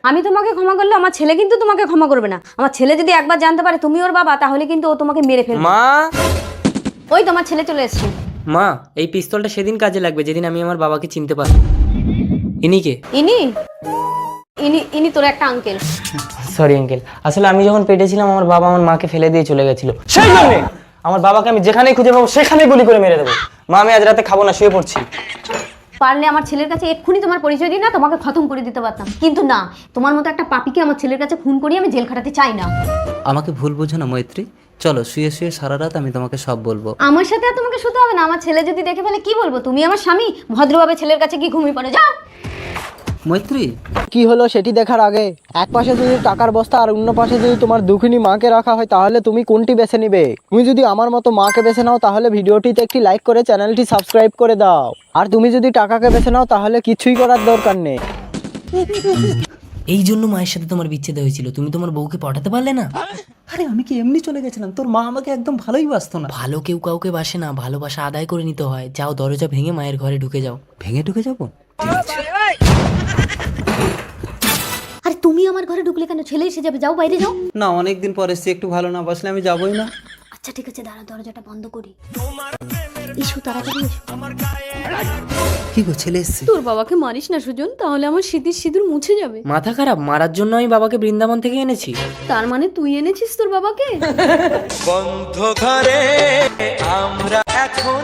আমি তোমাকে ক্ষমা করলে আমার ছেলে কিন্তু তোমাকে ক্ষমা করবে না। আমার ছেলে যদি একবার জানতে পারে তুমি ওর বাবা, তাহলে কিন্তু ও তোমাকে মেরে ফেলবে। মা, ওই তোমার ছেলে চলে এসেছে। মা, এই পিস্তলটা সেদিন কাজে লাগবে যেদিন আমি আমার বাবাকে চিনতে পারবো। ইনি কে? ইনি ইনি ইনি তোর একটা আঙ্কেল। সরি আঙ্কেল, আসলে আমি যখন পেটে ছিলাম আমার বাবা আমার মাকে ফেলে দিয়ে চলে গেছিল, সেই জন্য আমার বাবাকে আমি যেখানেই খুঁজে পাবো সেখানেই গুলি করে মেরে দেবো। মা, আমি আজ রাতে খাবো না, শুয়ে পড়ছি। পারলে আমার ছেলের কাছে এক্ষুনি তোমার পরিচয় দিই না, তোমাকে খতম করে দিতে পারতাম, কিন্তু না, তোমার মতো একটা পাপীকে আমার ছেলের কাছে খুন করিয়ে আমি জেল খাটাতে চাই না। আমাকে ভুল বোঝো না মৈত্রী, চলো শুয়ে শুয়ে সারা রাত আমি তোমাকে সব বলবো। আমার সাথে আর তোমাকে শুতে হবে না। আমার ছেলে যদি দেখে ফেলে কি বলবো? তুমি আমার স্বামী, ভদ্রভাবে ছেলের কাছে কি ঘুমিয়ে পড়ে যাও। মৈত্রী, কি হলো সেটি দেখার আগে এক পাশে যদি টাকার বস্তা আর অন্য পাশে যদি তোমার দুঃখিনী মাকে রাখা হয়, তাহলে তুমি কোনটি বেছে নিবে? তুমি যদি আমার মতো মাকে বেছে নাও তাহলে ভিডিওটিতে একটি লাইক করে চ্যানেলটি সাবস্ক্রাইব করে দাও, আর তুমি যদি টাকাকে বেছে নাও তাহলে কিছুই করার দরকার নেই। এই জন্য মায়ের সাথে তোমার বিচ্ছেদ হয়েছিল, তুমি তোমার বউকে পাঠাতে পারলে না। আরে আমি কি এমনি চলে গেছিলাম? তোর মা আমাকে একদম ভালোই বাসতো না। ভালো কেউ কাউকে বাসে না, ভালোবাসা আদায় করে নিতে হয়। যাও, দরজা ভেঙে মায়ের ঘরে ঢুকে যাও। ভেঙে ঢুকে যাবো? আরে তুমি আমার ঘরে ঢুকলে কেন? ছেলে এসে যাবে, যাও বাইরে যাও। না, অনেকদিন পর এসছি, একটু ভালো না বাসলে আমি যাবোই না। আচ্ছা ঠিক আছে, দাঁড়া, দরজাটা বন্ধ করি। এসো তাড়াতাড়ি এসো। কি গো, ছেলে এসছে? তোর বাবাকে মারিস না সুজন, তাহলে আমার স্মৃতির সিঁদুর মুছে যাবে। মাথা খারাপ? মারার জন্য আমি বাবাকে বৃন্দাবন থেকে এনেছি। তার মানে তুই এনেছিস তোর বাবাকে? বন্ধ ঘরে আমরা এখন